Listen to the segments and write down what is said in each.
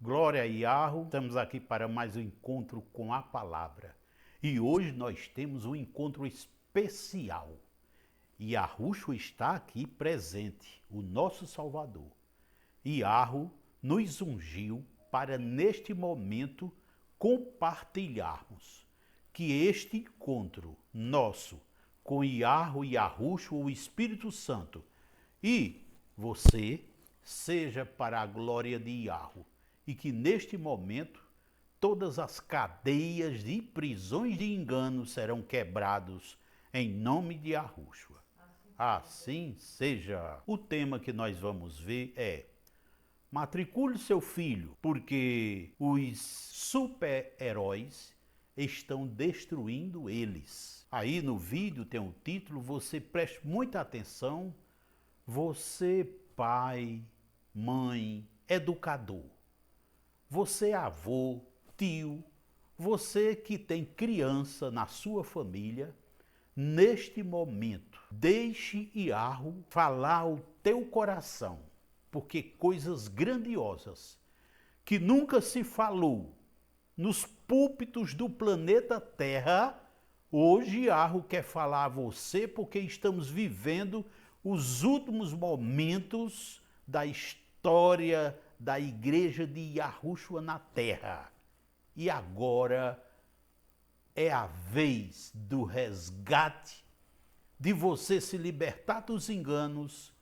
Glória a Yahweh, estamos aqui para mais um encontro com a palavra. E hoje nós temos um encontro especial. Yahushua está aqui presente, o nosso Salvador. Yahweh nos ungiu para neste momento compartilharmos que este encontro nosso com Yahweh, Yahushua, o Espírito Santo, e você seja para a glória de Yahweh. E que neste momento todas as cadeias de prisões de engano serão quebrados em nome de Yahushua. Assim seja. O tema que nós vamos ver é: matricule seu filho, porque os super-heróis estão destruindo eles. Aí no vídeo tem um título, você preste muita atenção. Você, pai, mãe, educador. Você, avô, tio, você que tem criança na sua família, neste momento, deixe Yahweh falar ao teu coração, porque coisas grandiosas que nunca se falou nos púlpitos do planeta Terra, hoje Yahweh quer falar a você, porque estamos vivendo os últimos momentos da história da igreja de Yahushua na terra. E agora é a vez do resgate, de você se libertar dos enganos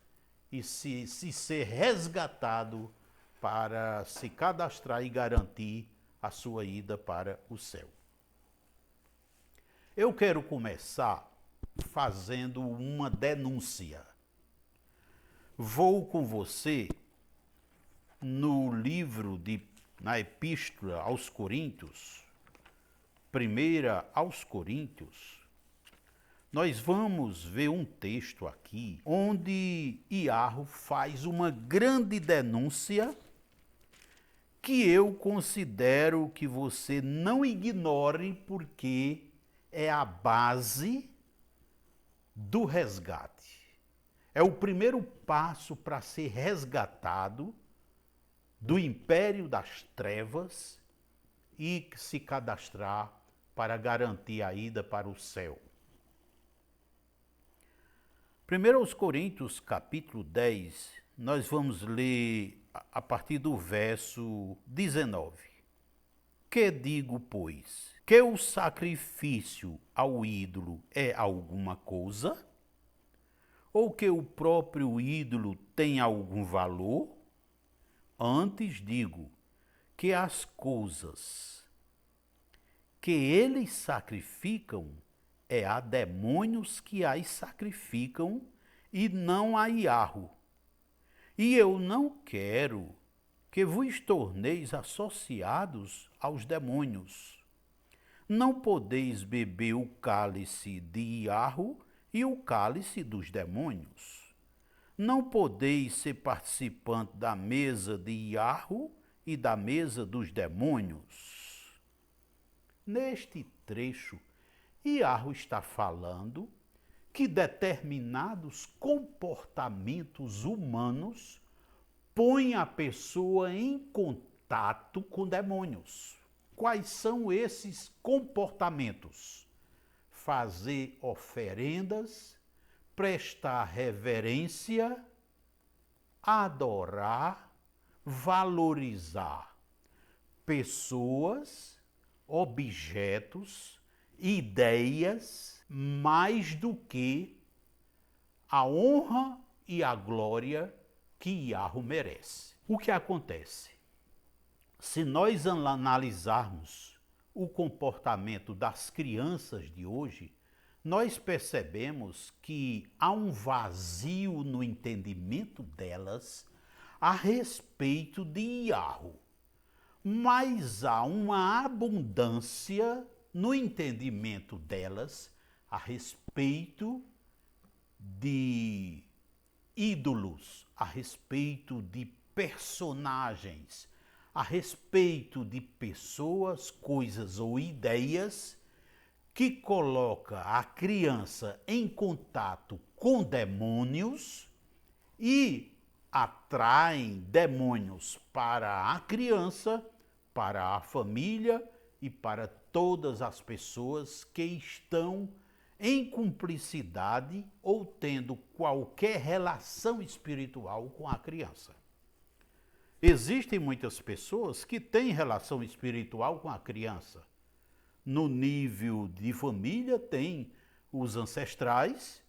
e se ser resgatado para se cadastrar e garantir a sua ida para o céu. Eu quero começar fazendo uma denúncia. Vou com você no livro na Epístola aos Coríntios, primeira aos Coríntios, nós vamos ver um texto aqui onde Yahweh faz uma grande denúncia que eu considero que você não ignore, porque é a base do resgate. É o primeiro passo para ser resgatado do império das trevas e se cadastrar para garantir a ida para o céu. 1 aos Coríntios, capítulo 10, nós vamos ler a partir do verso 19. Que digo, pois? Que o sacrifício ao ídolo é alguma coisa? Ou que o próprio ídolo tem algum valor? Antes digo que as coisas que eles sacrificam é a demônios que as sacrificam e não a Yahweh. E eu não quero que vos torneis associados aos demônios. Não podeis beber o cálice de Yahweh e o cálice dos demônios. Não podeis ser participante da mesa de Yahweh e da mesa dos demônios. Neste trecho, Yahweh está falando que determinados comportamentos humanos põem a pessoa em contato com demônios. Quais são esses comportamentos? Fazer oferendas, prestar reverência, adorar, valorizar pessoas, objetos, ideias, mais do que a honra e a glória que Yahweh merece. O que acontece? Se nós analisarmos o comportamento das crianças de hoje, nós percebemos que há um vazio no entendimento delas a respeito de Yahweh, mas há uma abundância no entendimento delas a respeito de ídolos, a respeito de personagens, a respeito de pessoas, coisas ou ideias que coloca a criança em contato com demônios e atraem demônios para a criança, para a família e para todas as pessoas que estão em cumplicidade ou tendo qualquer relação espiritual com a criança. Existem muitas pessoas que têm relação espiritual com a criança. No nível de família, tem os ancestrais,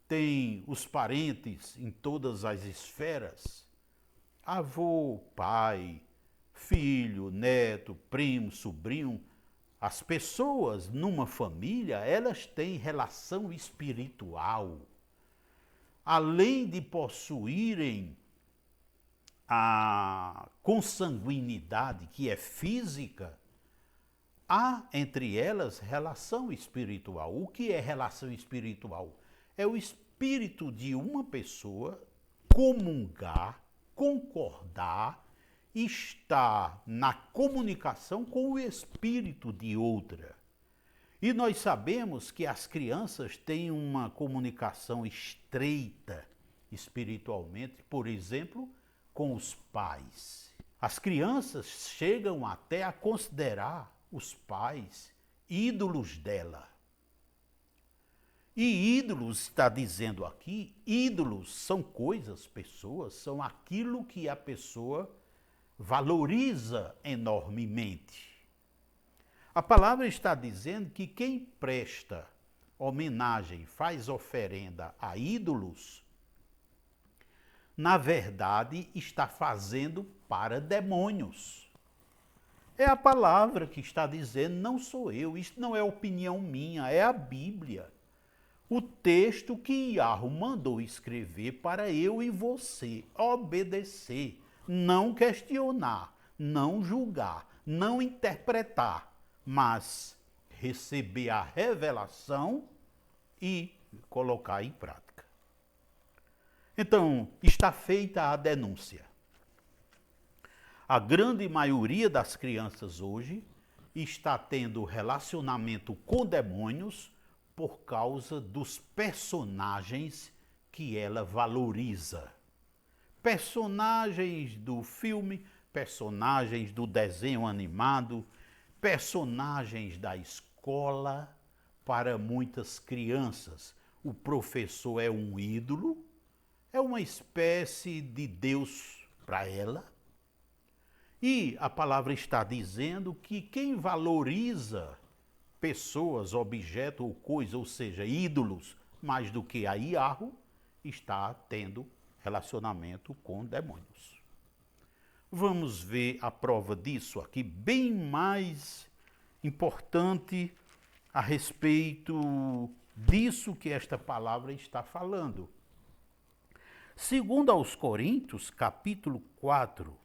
tem os parentes em todas as esferas. Avô, pai, filho, neto, primo, sobrinho. As pessoas numa família, elas têm relação espiritual. Além de possuírem a consanguinidade, que é física, há entre elas relação espiritual. O que é relação espiritual? É o espírito de uma pessoa comungar, concordar, estar na comunicação com o espírito de outra. E nós sabemos que as crianças têm uma comunicação estreita espiritualmente, por exemplo, com os pais. As crianças chegam até a considerar os pais ídolos dela. E ídolos, está dizendo aqui, ídolos são coisas, pessoas, são aquilo que a pessoa valoriza enormemente. A palavra está dizendo que quem presta homenagem, faz oferenda a ídolos, na verdade está fazendo para demônios. É a palavra que está dizendo, não sou eu, isso não é opinião minha, é a Bíblia. O texto que Yahweh mandou escrever para eu e você obedecer, não questionar, não julgar, não interpretar, mas receber a revelação e colocar em prática. Então, está feita a denúncia. A grande maioria das crianças hoje está tendo relacionamento com demônios por causa dos personagens que ela valoriza. Personagens do filme, personagens do desenho animado, personagens da escola. Para muitas crianças, o professor é um ídolo, é uma espécie de Deus para ela. E a palavra está dizendo que quem valoriza pessoas, objetos ou coisa, ou seja, ídolos, mais do que a Yahweh, está tendo relacionamento com demônios. Vamos ver a prova disso aqui, bem mais importante a respeito disso que esta palavra está falando. Segundo aos Coríntios, capítulo 4,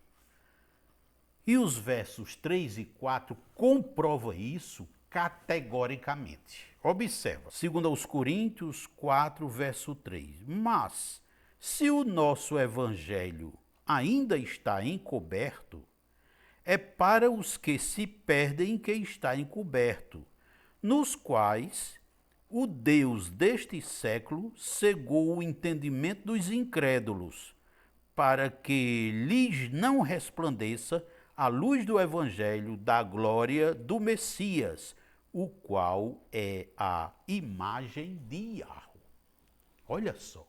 e os versos 3 e 4 comprova isso categoricamente. Observa, segundo aos Coríntios 4, verso 3. Mas, se o nosso evangelho ainda está encoberto, é para os que se perdem que está encoberto, nos quais o Deus deste século cegou o entendimento dos incrédulos, para que lhes não resplandeça a luz do evangelho da glória do Messias, o qual é a imagem de Yahweh. Olha só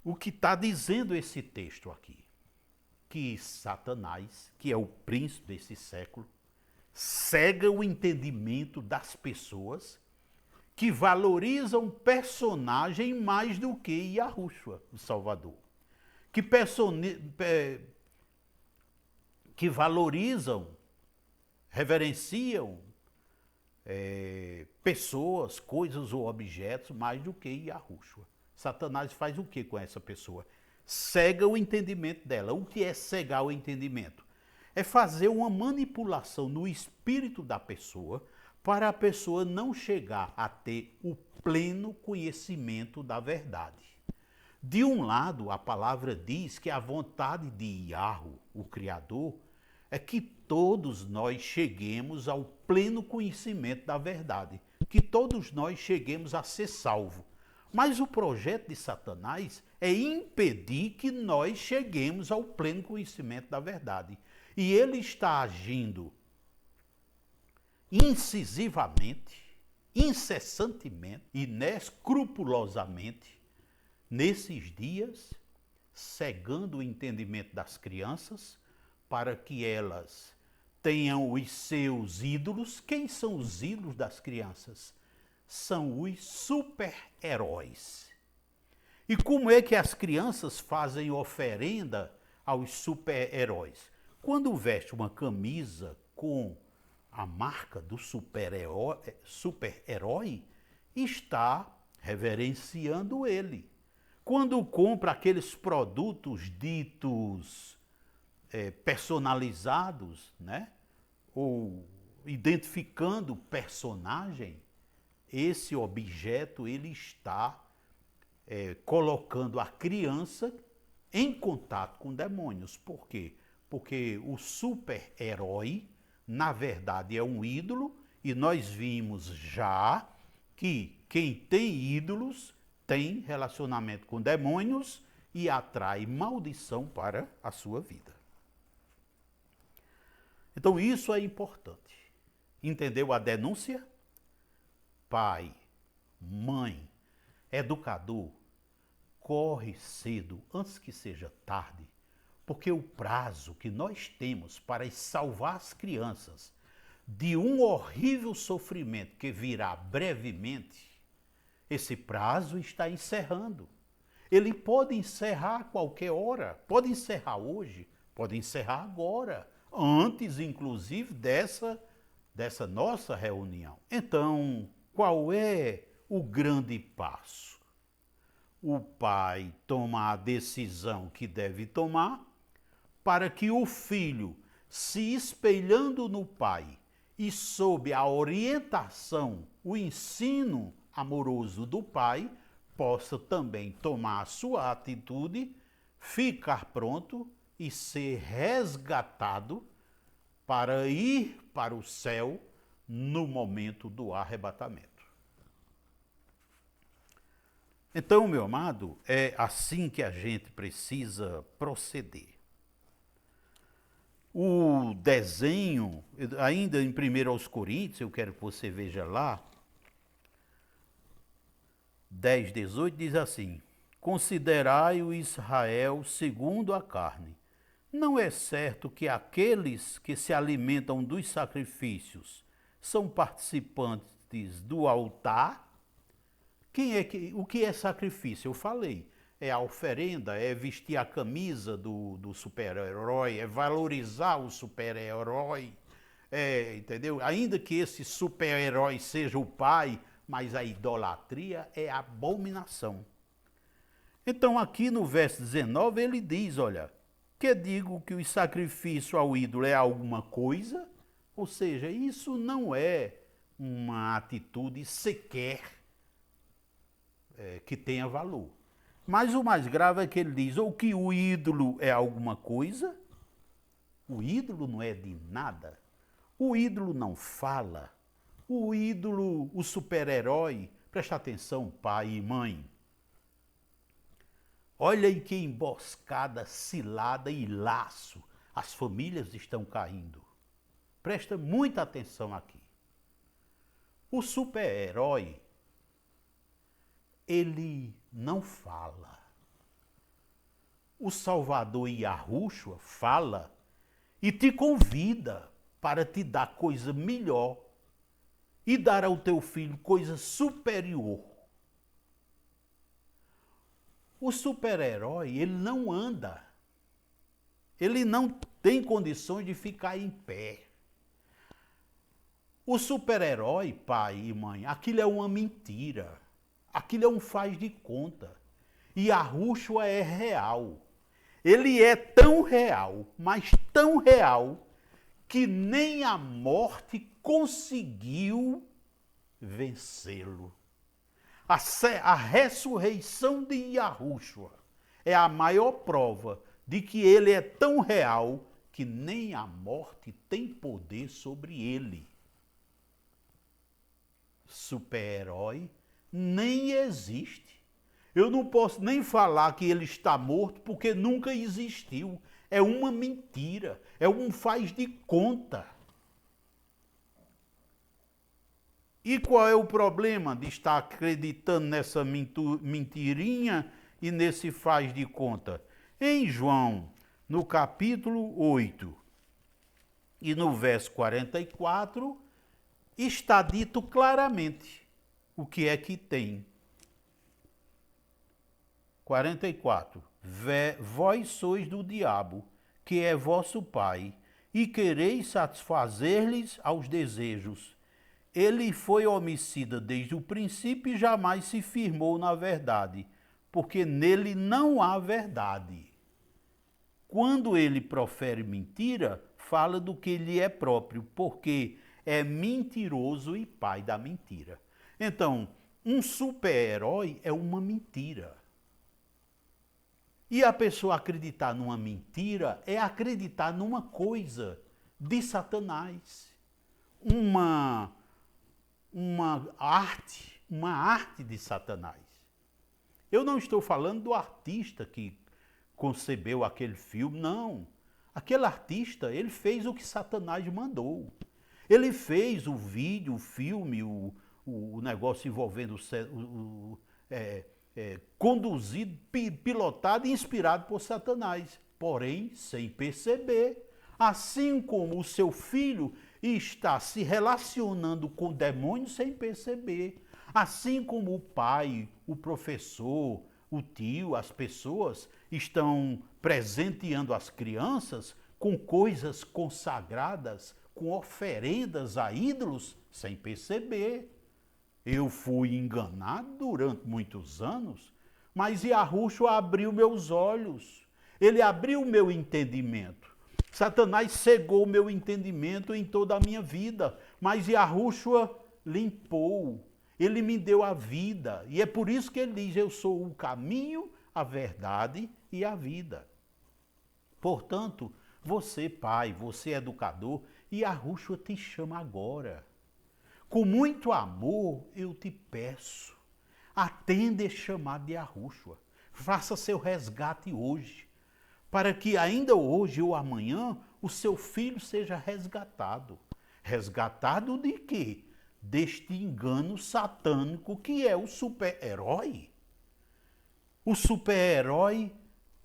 o que está dizendo esse texto aqui. Que Satanás, que é o príncipe desse século, cega o entendimento das pessoas que valorizam personagem mais do que Yahushua, o Salvador. Que valorizam, reverenciam pessoas, coisas ou objetos mais do que Yahushua. Satanás faz o que com essa pessoa? Cega o entendimento dela. O que é cegar o entendimento? É fazer uma manipulação no espírito da pessoa para a pessoa não chegar a ter o pleno conhecimento da verdade. De um lado, a palavra diz que a vontade de Yahweh, o Criador, é que todos nós cheguemos ao pleno conhecimento da verdade, que todos nós cheguemos a ser salvos. Mas o projeto de Satanás é impedir que nós cheguemos ao pleno conhecimento da verdade. E ele está agindo incisivamente, incessantemente e inescrupulosamente nesses dias, cegando o entendimento das crianças para que elas tenham os seus ídolos. Quem são os ídolos das crianças? São os super-heróis. E como é que as crianças fazem oferenda aos super-heróis? Quando veste uma camisa com a marca do super-herói, está reverenciando ele. Quando compra aqueles produtos ditos personalizados, né? Ou identificando o personagem, esse objeto ele está colocando a criança em contato com demônios. Por quê? Porque o super-herói, na verdade, é um ídolo, e nós vimos já que quem tem ídolos tem relacionamento com demônios e atrai maldição para a sua vida. Então isso é importante. Entendeu a denúncia? Pai, mãe, educador, corre cedo, antes que seja tarde, porque o prazo que nós temos para salvar as crianças de um horrível sofrimento que virá brevemente, esse prazo está encerrando. Ele pode encerrar a qualquer hora, pode encerrar hoje, pode encerrar agora, antes inclusive dessa nossa reunião. Então, qual é o grande passo? O pai toma a decisão que deve tomar para que o filho, se espelhando no pai e sob a orientação, o ensino amoroso do pai, possa também tomar a sua atitude, ficar pronto e ser resgatado para ir para o céu no momento do arrebatamento. Então, meu amado, é assim que a gente precisa proceder. O desenho, ainda em 1 aos Coríntios, eu quero que você veja lá, 10, 18, diz assim: considerai o Israel segundo a carne. Não é certo que aqueles que se alimentam dos sacrifícios são participantes do altar? O que é sacrifício? Eu falei. É a oferenda, é vestir a camisa do super-herói, é valorizar o super-herói, entendeu? Ainda que esse super-herói seja o pai, mas a idolatria é abominação. Então aqui no verso 19 ele diz, olha, que digo que o sacrifício ao ídolo é alguma coisa? Ou seja, isso não é uma atitude sequer que tenha valor. Mas o mais grave é que ele diz, ou que o ídolo é alguma coisa, o ídolo não é de nada, o ídolo não fala, o ídolo, o super-herói, presta atenção, pai e mãe. Olha aí que emboscada, cilada e laço as famílias estão caindo. Presta muita atenção aqui. O super-herói, ele não fala. O Salvador Yahushua fala e te convida para te dar coisa melhor e dar ao teu filho coisa superior. O super-herói, ele não anda. Ele não tem condições de ficar em pé. O super-herói, pai e mãe, aquilo é uma mentira. Aquilo é um faz de conta. E Yahushua é real. Ele é tão real, mas tão real, que nem a morte conseguiu vencê-lo. A ressurreição de Yahushua é a maior prova de que ele é tão real que nem a morte tem poder sobre ele. Super-herói nem existe. Eu não posso nem falar que ele está morto porque nunca existiu. É uma mentira, é um faz de conta. E qual é o problema de estar acreditando nessa mentirinha e nesse faz de conta? Em João, no capítulo 8 e no verso 44, está dito claramente o que é que tem. 44. Vós sois do diabo, que é vosso pai, e quereis satisfazer-lhes aos desejos. Ele foi homicida desde o princípio e jamais se firmou na verdade, porque nele não há verdade. Quando ele profere mentira, fala do que lhe é próprio, porque é mentiroso e pai da mentira. Então, um super-herói é uma mentira. E a pessoa acreditar numa mentira é acreditar numa coisa de Satanás. Uma arte de Satanás. Eu não estou falando do artista que concebeu aquele filme, não. Aquele artista, ele fez o que Satanás mandou. Ele fez o vídeo, o filme, o negócio envolvendo conduzido, pilotado e inspirado por Satanás, porém sem perceber. Assim como o seu filho está se relacionando com demônios sem perceber. Assim como o pai, o professor, o tio, as pessoas estão presenteando as crianças com coisas consagradas, com oferendas a ídolos sem perceber. Eu fui enganado durante muitos anos, mas Yahushua abriu meus olhos. Ele abriu o meu entendimento. Satanás cegou o meu entendimento em toda a minha vida, mas Yahushua limpou. Ele me deu a vida. E é por isso que ele diz, eu sou o caminho, a verdade e a vida. Portanto, você pai, você educador, Yahushua te chama agora. Com muito amor eu te peço, atenda esse chamado de Yahushua. Faça seu resgate hoje, para que ainda hoje ou amanhã o seu filho seja resgatado. Resgatado de quê? Deste engano satânico que é o super-herói. O super-herói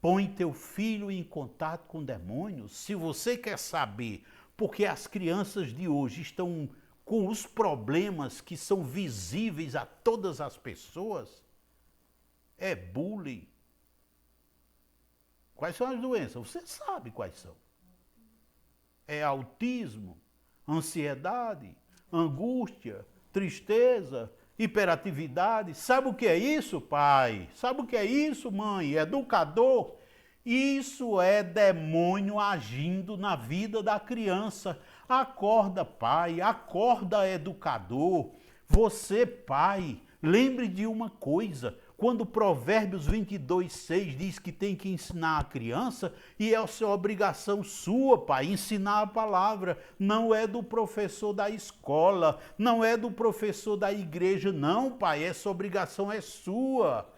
põe teu filho em contato com demônios. Se você quer saber porque as crianças de hoje estão com os problemas que são visíveis a todas as pessoas, é bullying. Quais são as doenças? Você sabe quais são. É autismo, ansiedade, angústia, tristeza, hiperatividade. Sabe o que é isso, pai? Sabe o que é isso, mãe? Educador? Isso é demônio agindo na vida da criança. Acorda, pai, acorda, educador. Você, pai, lembre de uma coisa. Quando Provérbios 22:6 diz que tem que ensinar a criança, e é sua obrigação sua, pai, ensinar a palavra. Não é do professor da escola, não é do professor da igreja, não, pai. Essa obrigação é sua.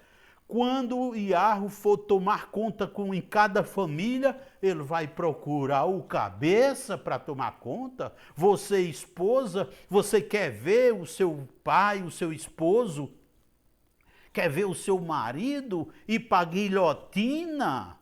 Quando Yahu for tomar conta em cada família, ele vai procurar o cabeça para tomar conta. Você, esposa, você quer ver o seu pai, o seu esposo, quer ver o seu marido ir para guilhotina?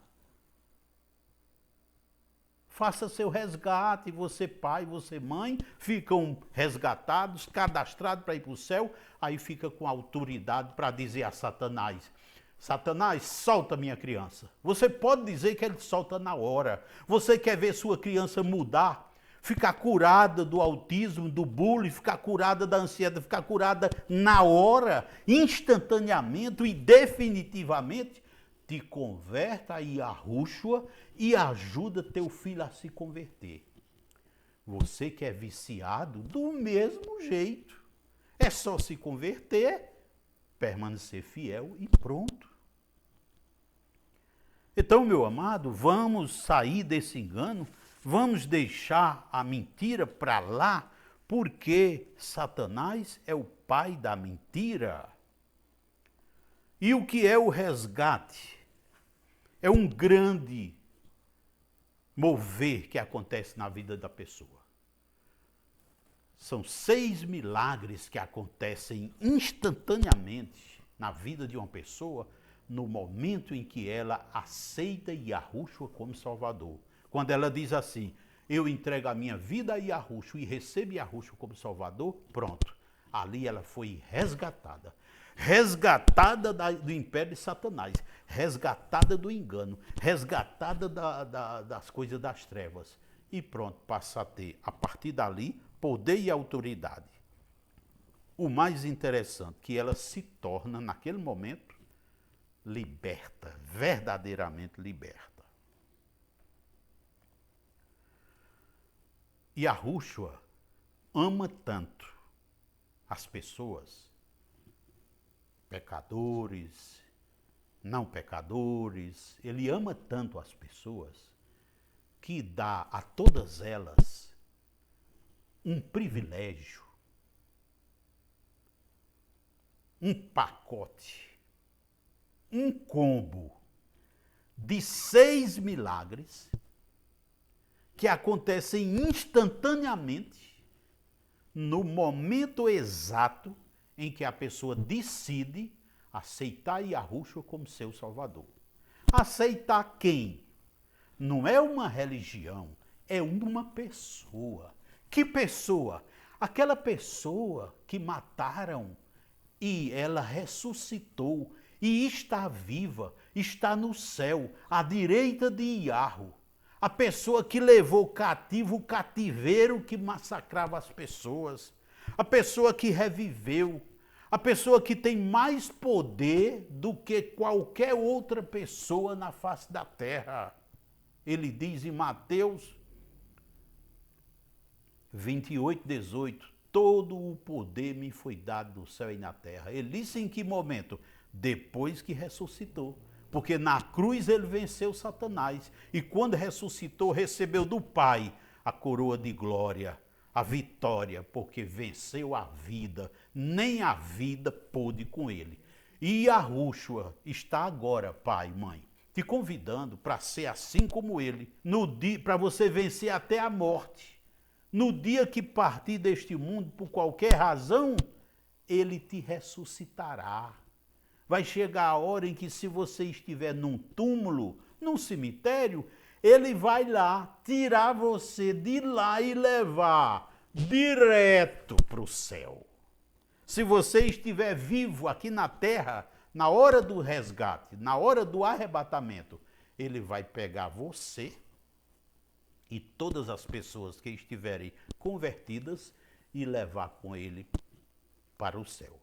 Faça seu resgate, você pai, você mãe, ficam resgatados, cadastrados para ir para o céu, aí fica com autoridade para dizer a Satanás, Satanás, solta minha criança. Você pode dizer que ele solta na hora. Você quer ver sua criança mudar, ficar curada do autismo, do bullying, ficar curada da ansiedade, ficar curada na hora, instantaneamente e definitivamente? Te converta a Yahushua e ajuda teu filho a se converter. Você que é viciado, do mesmo jeito. É só se converter, permanecer fiel e pronto. Então, meu amado, vamos sair desse engano, vamos deixar a mentira para lá, porque Satanás é o pai da mentira. E o que é o resgate? É um grande mover que acontece na vida da pessoa. São 6 milagres que acontecem instantaneamente na vida de uma pessoa no momento em que ela aceita Yahushua como Salvador. Quando ela diz assim, eu entrego a minha vida a Yahushua e recebo Yahushua como Salvador, pronto. Ali ela foi resgatada. Resgatada do império de Satanás, resgatada do engano, resgatada das coisas das trevas. E pronto, passa a ter, a partir dali, poder e autoridade. O mais interessante, que ela se torna, naquele momento, liberta, verdadeiramente liberta. E Yahushua ama tanto as pessoas, pecadores, não pecadores, ele ama tanto as pessoas que dá a todas elas um privilégio, um pacote, um combo de 6 milagres que acontecem instantaneamente no momento exato em que a pessoa decide aceitar Yahushua como seu Salvador. Aceitar quem? Não é uma religião, é uma pessoa. Que pessoa? Aquela pessoa que mataram e ela ressuscitou e está viva, está no céu, à direita de Yahu. A pessoa que levou cativo o cativeiro que massacrava as pessoas. A pessoa que reviveu. A pessoa que tem mais poder do que qualquer outra pessoa na face da terra. Ele diz em Mateus 28:18, todo o poder me foi dado no céu e na terra. Ele disse em que momento? Depois que ressuscitou. Porque na cruz ele venceu Satanás. E quando ressuscitou, recebeu do Pai a coroa de glória, a vitória, porque venceu a vida. Nem a vida pôde com ele. E Yahushua está agora, pai, mãe, te convidando para ser assim como ele, para você vencer até a morte. No dia que partir deste mundo, por qualquer razão, ele te ressuscitará. Vai chegar a hora em que, se você estiver num túmulo, num cemitério, ele vai lá tirar você de lá e levar direto para o céu. Se você estiver vivo aqui na terra, na hora do resgate, na hora do arrebatamento, ele vai pegar você e todas as pessoas que estiverem convertidas e levar com ele para o céu.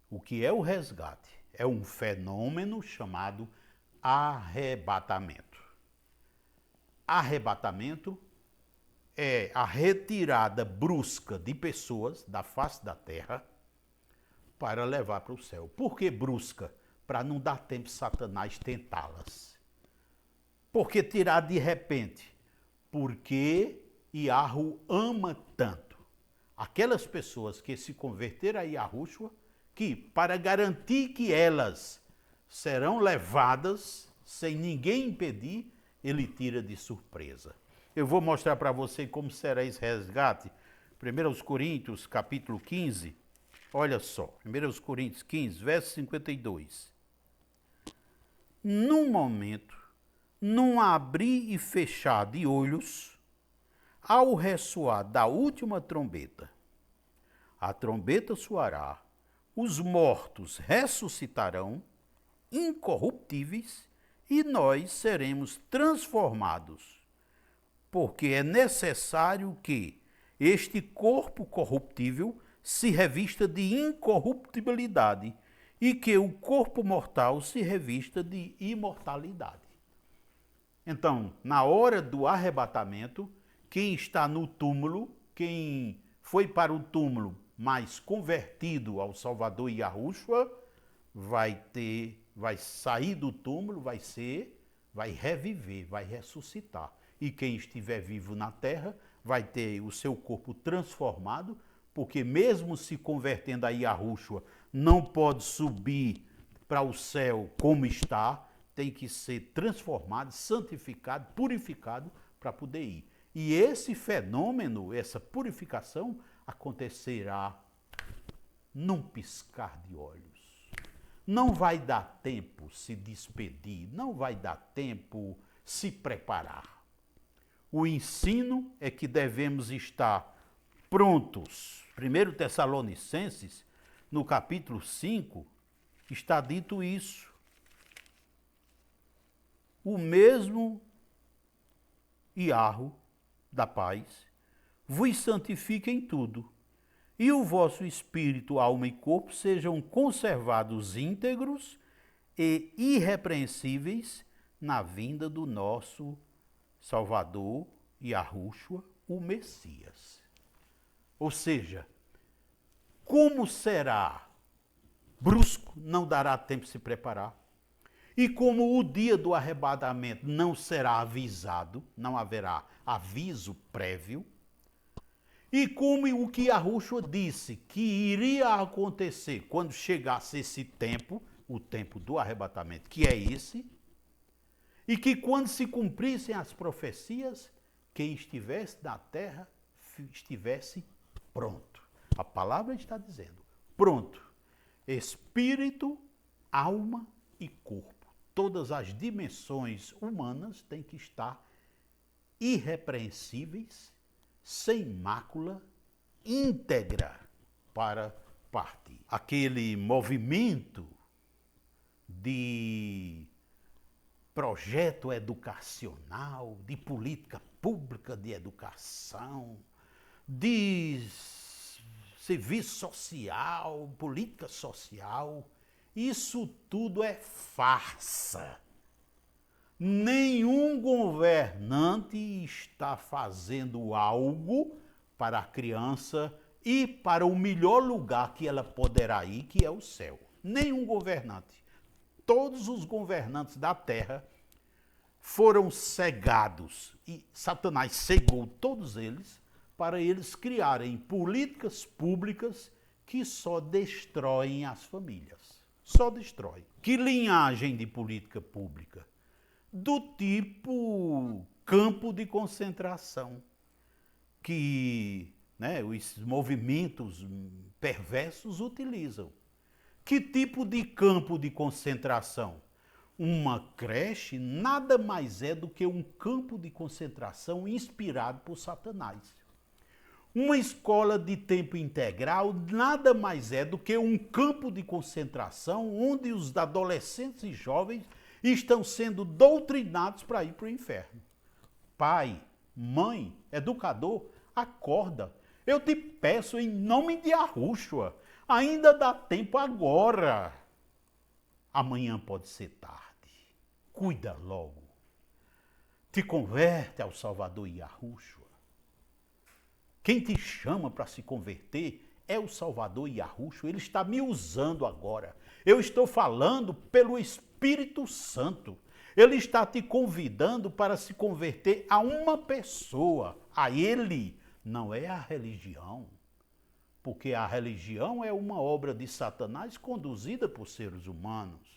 O que é o resgate? É um fenômeno chamado arrebatamento. Arrebatamento é a retirada brusca de pessoas da face da terra para levar para o céu. Por que brusca? Para não dar tempo de Satanás tentá-las. Por que tirar de repente? Porque Yahu ama tanto aquelas pessoas que se converteram a Yahushua, que para garantir que elas serão levadas sem ninguém impedir, ele tira de surpresa. Eu vou mostrar para você como será esse resgate. 1 Coríntios, capítulo 15, olha só, 1 Coríntios 15, verso 52. Num momento, num abrir e fechar de olhos, ao ressoar da última trombeta, a trombeta soará, os mortos ressuscitarão, incorruptíveis, e nós seremos transformados, porque é necessário que este corpo corruptível se revista de incorruptibilidade e que o corpo mortal se revista de imortalidade. Então, na hora do arrebatamento, quem está no túmulo, quem foi para o túmulo, mas convertido ao Salvador Yahushua, vai sair do túmulo, vai reviver, vai ressuscitar. E quem estiver vivo na terra vai ter o seu corpo transformado, porque mesmo se convertendo a Yahushua, não pode subir para o céu como está, tem que ser transformado, santificado, purificado para poder ir. E esse fenômeno, essa purificação, acontecerá num piscar de olhos. Não vai dar tempo se despedir, não vai dar tempo se preparar. O ensino é que devemos estar prontos. 1 Tessalonicenses, no capítulo 5, está dito isso. O mesmo Iarro da paz vos santifica em tudo, e o vosso espírito, alma e corpo sejam conservados íntegros e irrepreensíveis na vinda do nosso Salvador Yahushua, o Messias. Ou seja, como será brusco, não dará tempo de se preparar. E como o dia do arrebatamento não será avisado, não haverá aviso prévio, e como o que Yahushua disse que iria acontecer quando chegasse esse tempo, o tempo do arrebatamento, que é esse, e que quando se cumprissem as profecias, quem estivesse na terra estivesse pronto. A palavra está dizendo, pronto. Espírito, alma e corpo. Todas as dimensões humanas têm que estar irrepreensíveis, sem mácula, íntegra para partir. Aquele movimento de projeto educacional, de política pública de educação, de serviço social, política social, isso tudo é farsa. Nenhum governante está fazendo algo para a criança e para o melhor lugar que ela poderá ir, que é o céu. Nenhum governante. Todos os governantes da terra foram cegados e Satanás cegou todos eles para eles criarem políticas públicas que só destroem as famílias. Só destrói. Que linhagem de política pública? Do tipo campo de concentração, que os movimentos perversos utilizam. Que tipo de campo de concentração? Uma creche nada mais é do que um campo de concentração inspirado por Satanás. Uma escola de tempo integral nada mais é do que um campo de concentração onde os adolescentes e jovens estão sendo doutrinados para ir para o inferno. Pai, mãe, educador, acorda. Eu te peço em nome de Yahushua, ainda dá tempo agora. Amanhã pode ser tarde. Cuida logo. Te converte ao Salvador Yahushua. Quem te chama para se converter é o Salvador Yahushua. Ele está me usando agora. Eu estou falando pelo Espírito Santo. Ele está te convidando para se converter a uma pessoa, a ele, não é a religião. Porque a religião é uma obra de Satanás conduzida por seres humanos.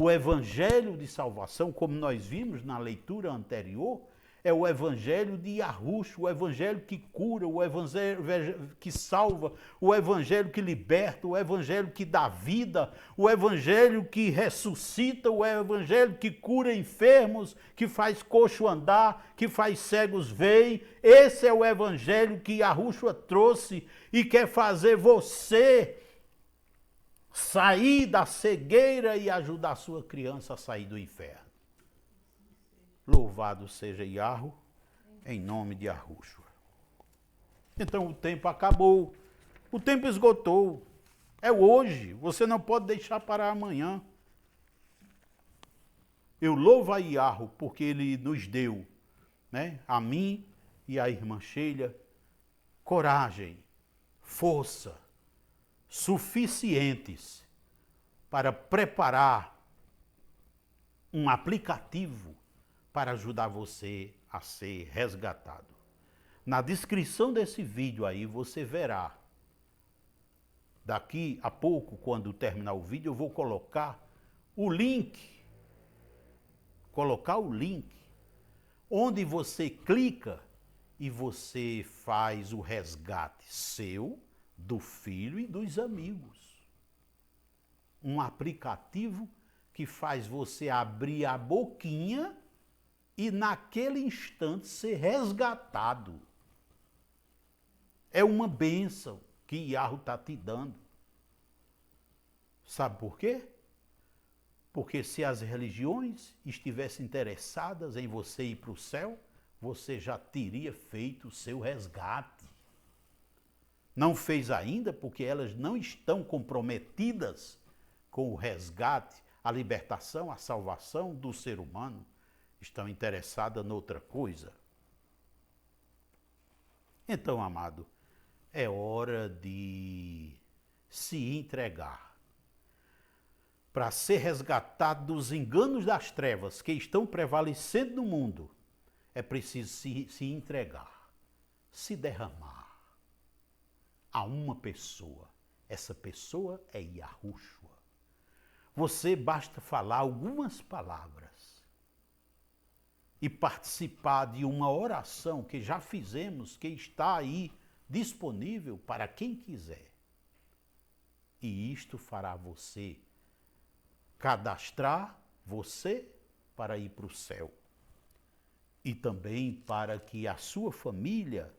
O evangelho de salvação, como nós vimos na leitura anterior, é o evangelho de Yahushua, o evangelho que cura, o evangelho que salva, o evangelho que liberta, o evangelho que dá vida, o evangelho que ressuscita, o evangelho que cura enfermos, que faz coxo andar, que faz cegos verem. Esse é o evangelho que Yahushua trouxe e quer fazer você sair da cegueira e ajudar a sua criança a sair do inferno. Louvado seja Yahu, em nome de Yahushua. Então o tempo acabou, o tempo esgotou. É hoje, você não pode deixar para amanhã. Eu louvo a Yahu porque ele nos deu, a mim e a irmã Sheila, coragem, força, suficientes para preparar um aplicativo para ajudar você a ser resgatado. Na descrição desse vídeo aí você verá Daqui a pouco, quando terminar o vídeo, eu vou colocar o link, onde você clica e você faz o resgate seu, do filho e dos amigos. Um aplicativo que faz você abrir a boquinha e naquele instante ser resgatado. É uma bênção que Yahweh está te dando. Sabe por quê? Porque se as religiões estivessem interessadas em você ir para o céu, você já teria feito o seu resgate. Não fez ainda porque elas não estão comprometidas com o resgate, a libertação, a salvação do ser humano. Estão interessadas noutra coisa. Então, amado, é hora de se entregar para ser resgatado dos enganos das trevas que estão prevalecendo no mundo. É preciso se entregar, se derramar a uma pessoa. Essa pessoa é Yahushua. Você basta falar algumas palavras e participar de uma oração que já fizemos, que está aí disponível para quem quiser. E isto fará você cadastrar você para ir para o céu. E também para que a sua família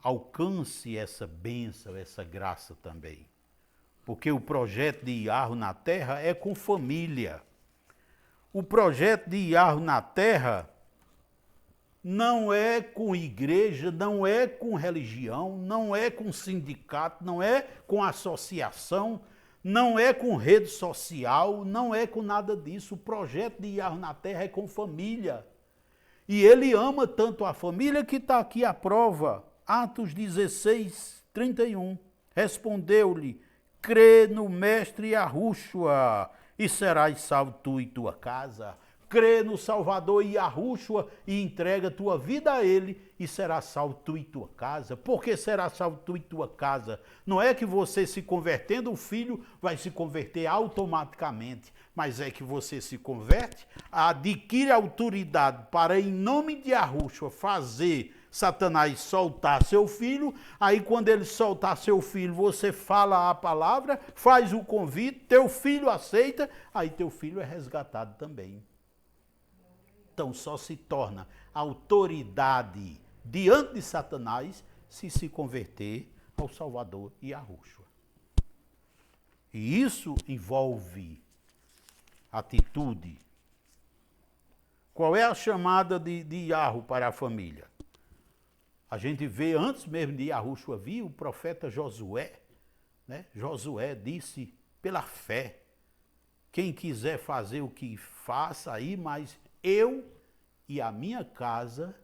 alcance essa bênção, essa graça também. Porque o projeto de Yahweh na terra é com família. O projeto de Yahweh na terra não é com igreja, não é com religião, não é com sindicato, não é com associação, não é com rede social, não é com nada disso. O projeto de Yahweh na terra é com família. E ele ama tanto a família que está aqui a prova. Atos 16, 31. Respondeu-lhe: crê no mestre Yahushua e serás salvo tu e tua casa. Crê no Salvador Yahushua e entrega tua vida a ele e serás salvo tu e tua casa. Por que será salvo tu e tua casa? Não é que você se convertendo, o filho vai se converter automaticamente, mas é que você se converte, adquire autoridade para, em nome de Yahushua, fazer Satanás soltar seu filho. Aí quando ele soltar seu filho, você fala a palavra, faz o convite, teu filho aceita, aí teu filho é resgatado também. Então só se torna autoridade diante de Satanás se converter ao Salvador Yahushua. E isso envolve atitude. Qual é a chamada de Yahweh para a família? A gente vê antes mesmo de Yahushua vir, o profeta Josué, né? Josué disse pela fé: quem quiser fazer o que faça aí, mas eu e a minha casa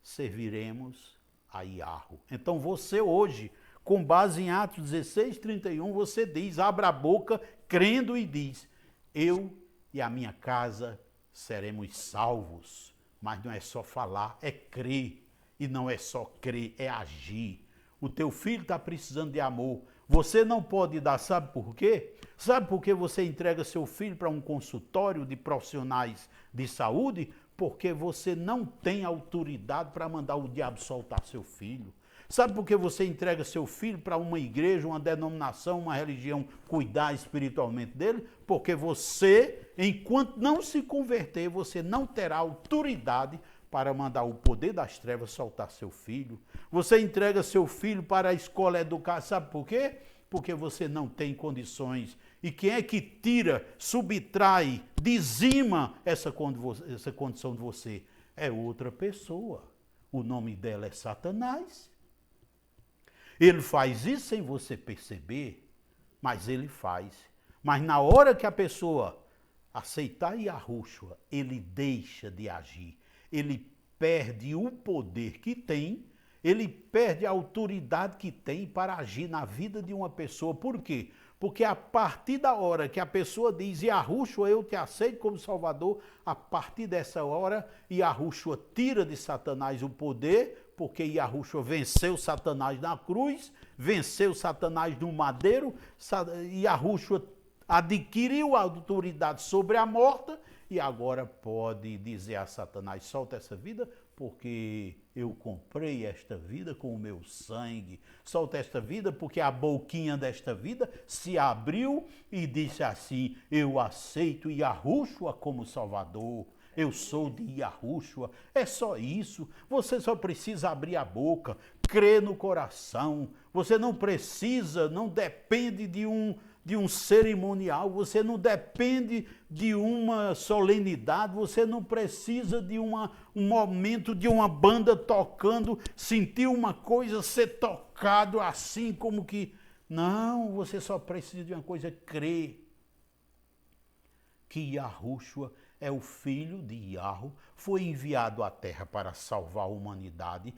serviremos a Yahweh. Então você hoje, com base em Atos 16, 31, você diz, abra a boca, crendo e diz: eu e a minha casa seremos salvos. Mas não é só falar, é crer. E não é só crer, é agir. O teu filho está precisando de amor. Você não pode dar, sabe por quê? Sabe por que você entrega seu filho para um consultório de profissionais de saúde? Porque você não tem autoridade para mandar o diabo soltar seu filho. Sabe por que você entrega seu filho para uma igreja, uma denominação, uma religião cuidar espiritualmente dele? Porque você, enquanto não se converter, você não terá autoridade para mandar o poder das trevas soltar seu filho. Você entrega seu filho para a escola educar, sabe por quê? Porque você não tem condições. E quem é que tira, subtrai, dizima essa condição de você? É outra pessoa. O nome dela é Satanás. Ele faz isso sem você perceber, mas ele faz. Mas na hora que a pessoa aceitar Yahushua, ele deixa de agir. Ele perde o poder que tem, ele perde a autoridade que tem para agir na vida de uma pessoa. Por quê? Porque a partir da hora que a pessoa diz, Yahushua, eu te aceito como Salvador, a partir dessa hora, Yahushua tira de Satanás o poder, porque Yahushua venceu Satanás na cruz, venceu Satanás no madeiro, Yahushua adquiriu a autoridade sobre a morte, e agora pode dizer a Satanás, solta essa vida, porque eu comprei esta vida com o meu sangue. Solta esta vida porque a boquinha desta vida se abriu e disse assim, eu aceito Yahushua como Salvador. Eu sou de Yahushua. É só isso. Você só precisa abrir a boca, crer no coração. Você não precisa, não depende de um cerimonial, você não depende de uma solenidade, você não precisa de um momento de uma banda tocando, sentir uma coisa, ser tocado assim como que... Não, você só precisa de uma coisa, crer que Yahushua é o filho de Yahu, foi enviado à terra para salvar a humanidade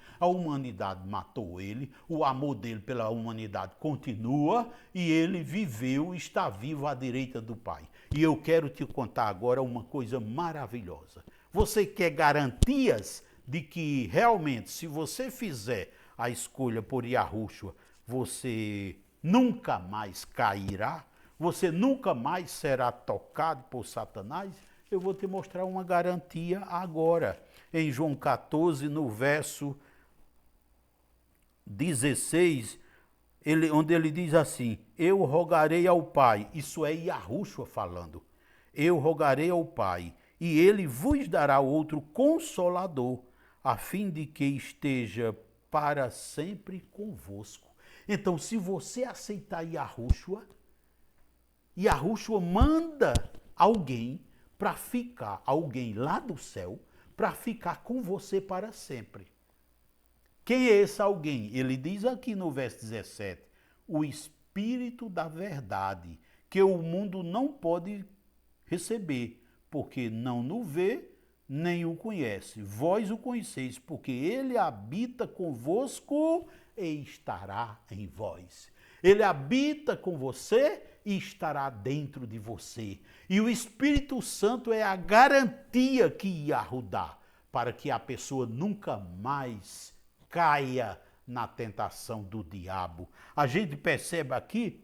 matou ele, o amor dele pela humanidade continua e ele viveu, está vivo à direita do Pai. E eu quero te contar agora uma coisa maravilhosa. Você quer garantias de que realmente, se você fizer a escolha por Yahushua, você nunca mais cairá? Você nunca mais será tocado por Satanás? Eu vou te mostrar uma garantia agora. Em João 14, no verso 16, onde ele diz assim, eu rogarei ao Pai, isso é Yahushua falando, eu rogarei ao Pai, e ele vos dará outro consolador, a fim de que esteja para sempre convosco. Então, se você aceitar Yahushua, Yahushua manda alguém para ficar, alguém lá do céu, para ficar com você para sempre. Quem é esse alguém? Ele diz aqui no verso 17, o Espírito da verdade, que o mundo não pode receber, porque não o vê, nem o conhece. Vós o conheceis, porque ele habita convosco e estará em vós. Ele habita com você e estará dentro de você. E o Espírito Santo é a garantia que Yahu dá para que a pessoa nunca mais caia na tentação do diabo. A gente percebe aqui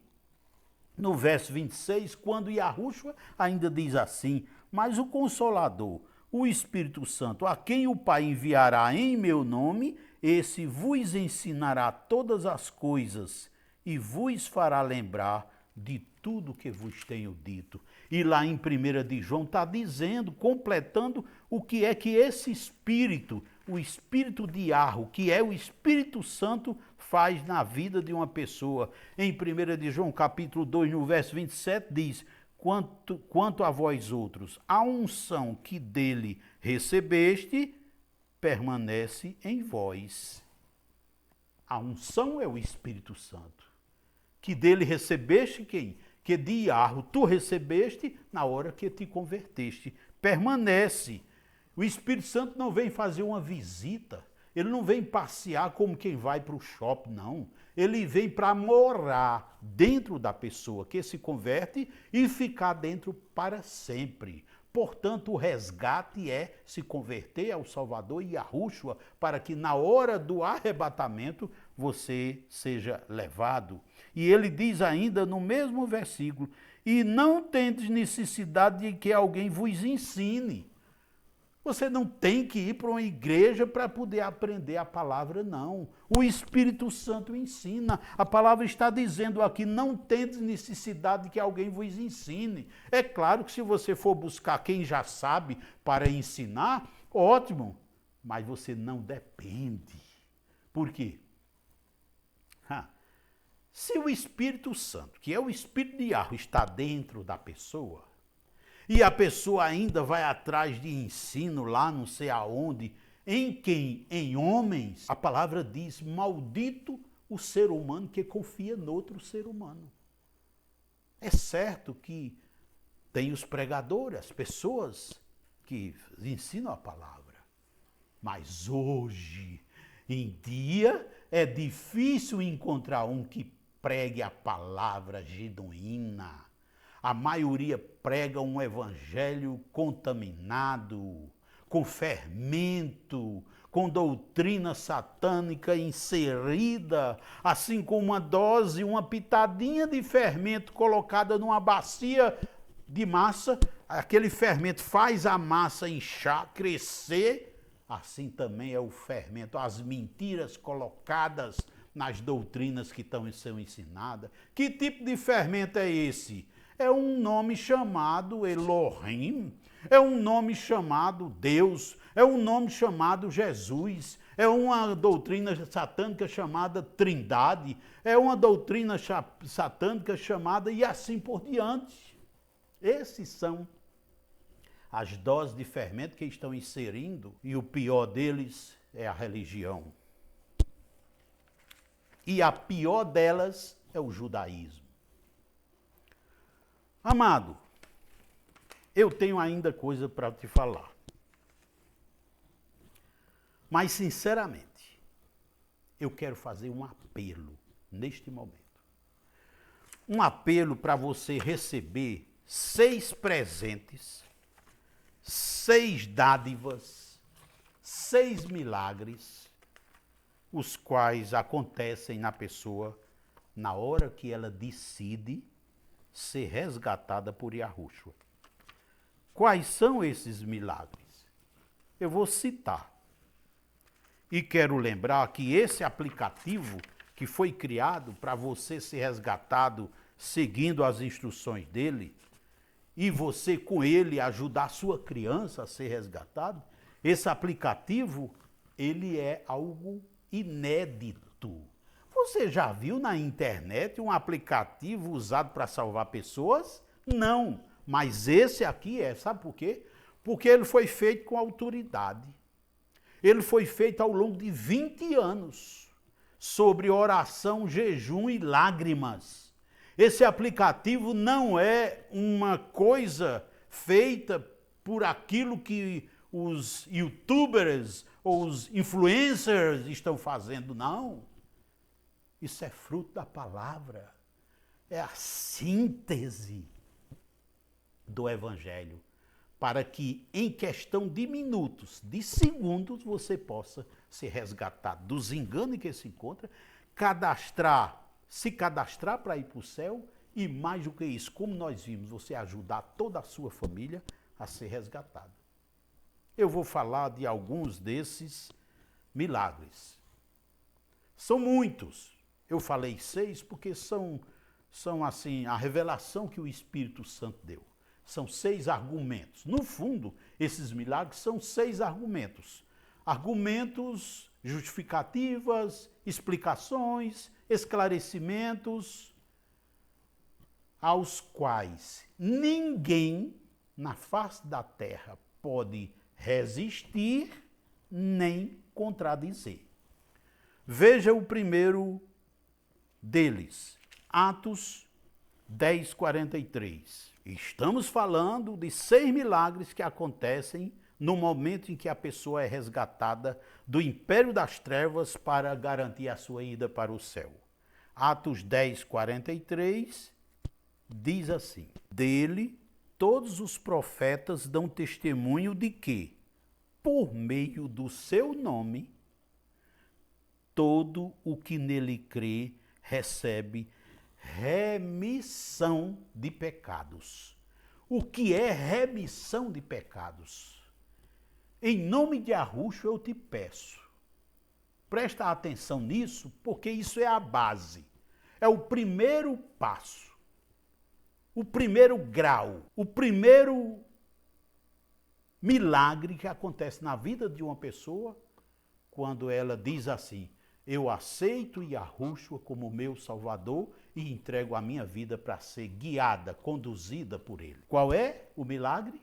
no verso 26, quando Yahushua ainda diz assim, mas o Consolador, o Espírito Santo, a quem o Pai enviará em meu nome, esse vos ensinará todas as coisas e vos fará lembrar de tudo que vos tenho dito. E lá em 1 de João está dizendo, completando o que é que esse Espírito, o Espírito de Yahu, que é o Espírito Santo, faz na vida de uma pessoa. Em 1 de João capítulo 2, no verso 27, diz, quanto a vós outros, a unção que dele recebeste, permanece em vós. A unção é o Espírito Santo. Que dele recebeste quem? Que de Yahu tu recebeste na hora que te converteste. Permanece. O Espírito Santo não vem fazer uma visita. Ele não vem passear como quem vai para o shopping, não. Ele vem para morar dentro da pessoa que se converte e ficar dentro para sempre. Portanto, o resgate é se converter ao Salvador Yahushua para que na hora do arrebatamento você seja levado. E ele diz ainda no mesmo versículo, e não tendes necessidade de que alguém vos ensine. Você não tem que ir para uma igreja para poder aprender a palavra, não. O Espírito Santo ensina. A palavra está dizendo aqui, não tendes necessidade de que alguém vos ensine. É claro que se você for buscar quem já sabe para ensinar, ótimo, mas você não depende. Por quê? Se o Espírito Santo, que é o Espírito de Yahu, está dentro da pessoa, e a pessoa ainda vai atrás de ensino lá não sei aonde, em quem? Em homens, a palavra diz, maldito o ser humano que confia noutro ser humano. É certo que tem os pregadores, as pessoas que ensinam a palavra, mas hoje em dia é difícil encontrar um que pregue a palavra genuína. A maioria prega um evangelho contaminado, com fermento, com doutrina satânica inserida, assim como uma dose, uma pitadinha de fermento colocada numa bacia de massa, aquele fermento faz a massa inchar, crescer, assim também é o fermento, as mentiras colocadas nas doutrinas que estão sendo ensinadas. Que tipo de fermento é esse? É um nome chamado Elohim, é um nome chamado Deus, é um nome chamado Jesus, é uma doutrina satânica chamada Trindade, é uma doutrina satânica chamada e assim por diante. Esses são as doses de fermento que estão inserindo e o pior deles é a religião. E a pior delas é o judaísmo. Amado, eu tenho ainda coisa para te falar. Mas, sinceramente, eu quero fazer um apelo neste momento. Um apelo para você receber 6 presentes, 6 dádivas, 6 milagres, os quais acontecem na pessoa na hora que ela decide ser resgatada por Yahushua. Quais são esses milagres? Eu vou citar. E quero lembrar que esse aplicativo que foi criado para você ser resgatado seguindo as instruções dele, e você com ele ajudar a sua criança a ser resgatado, esse aplicativo, ele é algo inédito. Você já viu na internet um aplicativo usado para salvar pessoas? Não, mas esse aqui é, sabe por quê? Porque ele foi feito com autoridade. Ele foi feito ao longo de 20 anos, sobre oração, jejum e lágrimas. Esse aplicativo não é uma coisa feita por aquilo que os youtubers ou os influencers estão fazendo, não. Isso é fruto da palavra, é a síntese do evangelho, para que em questão de minutos, de segundos, você possa ser resgatado dos enganos em que se encontra, se cadastrar para ir para o céu e mais do que isso, como nós vimos, você ajudar toda a sua família a ser resgatada. Eu vou falar de alguns desses milagres. São muitos. Eu falei 6 porque são assim, a revelação que o Espírito Santo deu. São 6 argumentos. No fundo, esses milagres são 6 argumentos. Argumentos, justificativas, explicações, esclarecimentos, aos quais ninguém na face da terra pode resistir nem contradizer. Veja o primeiro deles, Atos 10:43. Estamos falando de 6 milagres que acontecem no momento em que a pessoa é resgatada do império das trevas para garantir a sua ida para o céu. Atos 10:43 diz assim: dele todos os profetas dão testemunho de que, por meio do seu nome, todo o que nele crê recebe remissão de pecados. O que é remissão de pecados? Em nome de Yahushua eu te peço, presta atenção nisso, porque isso é a base, é o primeiro passo, o primeiro grau, o primeiro milagre que acontece na vida de uma pessoa quando ela diz assim: eu aceito Yahushua como meu Salvador e entrego a minha vida para ser guiada, conduzida por ele. Qual é o milagre?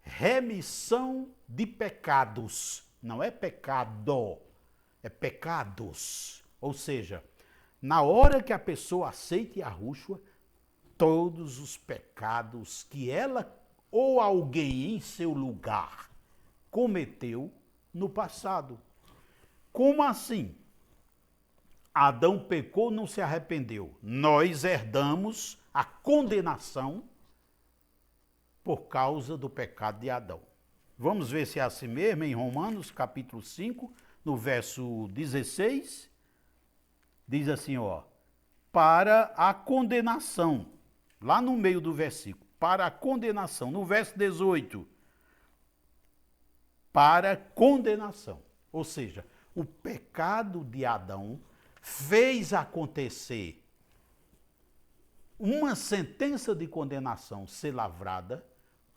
Remissão de pecados. Não é pecado, é pecados. Ou seja, na hora que a pessoa aceita Yahushua, todos os pecados que ela ou alguém em seu lugar cometeu no passado. Como assim? Adão pecou, não se arrependeu. Nós herdamos a condenação por causa do pecado de Adão. Vamos ver se é assim mesmo em Romanos, capítulo 5, no verso 16. Diz assim, ó, para a condenação, lá no meio do versículo, para a condenação. No verso 18, para condenação. Ou seja, o pecado de Adão fez acontecer uma sentença de condenação ser lavrada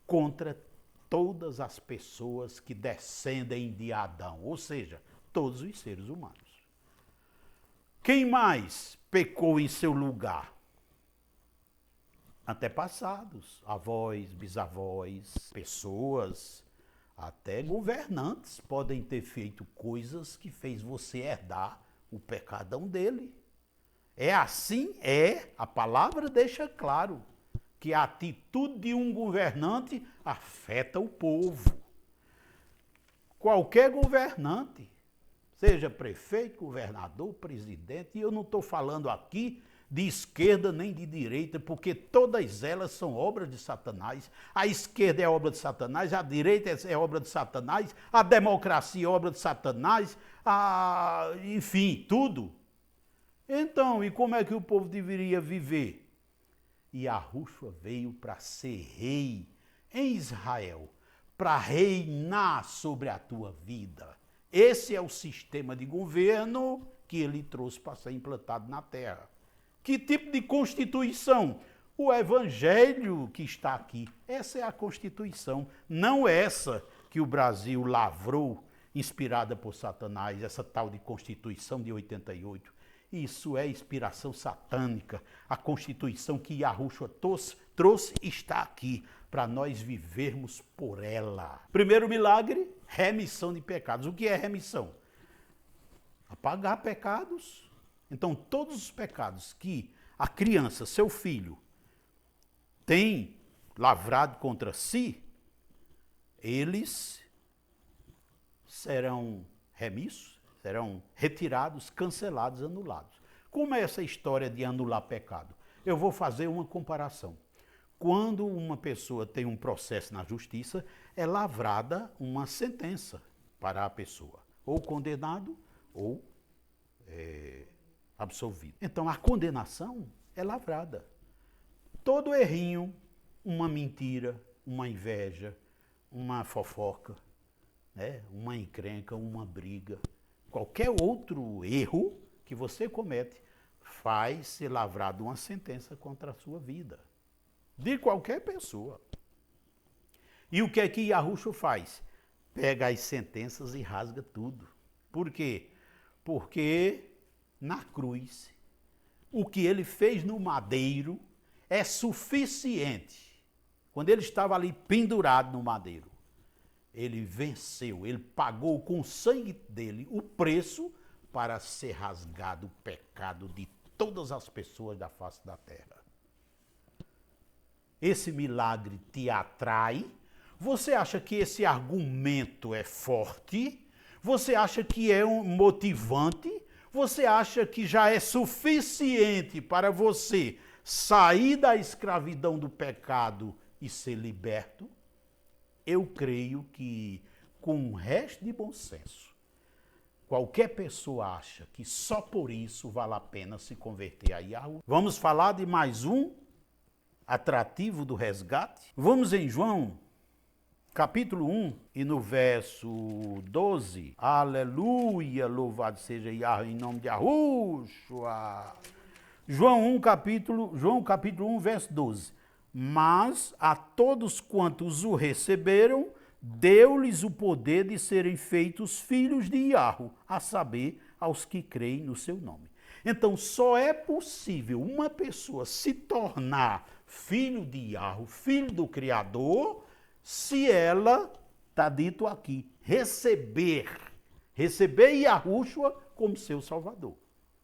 contra todas as pessoas que descendem de Adão, ou seja, todos os seres humanos. Quem mais pecou em seu lugar? Antepassados, avós, bisavós, pessoas, até governantes podem ter feito coisas que fez você herdar o pecadão dele. É assim? É. A palavra deixa claro que a atitude de um governante afeta o povo. Qualquer governante, seja prefeito, governador, presidente, e eu não estou falando aqui de esquerda nem de direita, porque todas elas são obras de Satanás. A esquerda é obra de Satanás, a direita é obra de Satanás, a democracia é obra de Satanás, enfim, tudo. Então, e como é que o povo deveria viver? E Yahushua veio para ser rei em Israel, para reinar sobre a tua vida. Esse é o sistema de governo que ele trouxe para ser implantado na terra. Que tipo de constituição? O evangelho que está aqui. Essa é a constituição, não essa que o Brasil lavrou, inspirada por Satanás, essa tal de Constituição de 88. Isso é inspiração satânica. A Constituição que Yahushua trouxe está aqui, para nós vivermos por ela. Primeiro milagre, remissão de pecados. O que é remissão? Apagar pecados. Então, todos os pecados que a criança, seu filho, tem lavrado contra si, eles serão remissos, serão retirados, cancelados, anulados. Como é essa história de anular pecado? Eu vou fazer uma comparação. Quando uma pessoa tem um processo na justiça, é lavrada uma sentença para a pessoa, ou condenado ou absolvido. Então, a condenação é lavrada. Todo errinho, uma mentira, uma inveja, uma fofoca, né? Uma encrenca, uma briga, qualquer outro erro que você comete, faz ser lavrado uma sentença contra a sua vida. De qualquer pessoa. E o que é que Yahushua faz? Pega as sentenças e rasga tudo. Por quê? Porque na cruz, o que ele fez no madeiro é suficiente. Quando ele estava ali pendurado no madeiro, ele venceu, ele pagou com o sangue dele o preço para ser rasgado o pecado de todas as pessoas da face da terra. Esse milagre te atrai? Você acha que esse argumento é forte? Você acha que é um motivante? Você acha que já é suficiente para você sair da escravidão do pecado e ser liberto? Eu creio que, com um resto de bom senso, qualquer pessoa acha que só por isso vale a pena se converter a Yahushua. Vamos falar de mais um atrativo do resgate? Vamos em João, capítulo 1, e no verso 12. Aleluia, louvado seja Yahushua, em nome de Yahushua. João capítulo 1, verso 12. Mas a todos quantos o receberam, deu-lhes o poder de serem feitos filhos de Yahushua, a saber, aos que creem no seu nome. Então, só é possível uma pessoa se tornar filho de Yahushua, filho do Criador, se ela, está dito aqui, receber Yahushua como seu Salvador.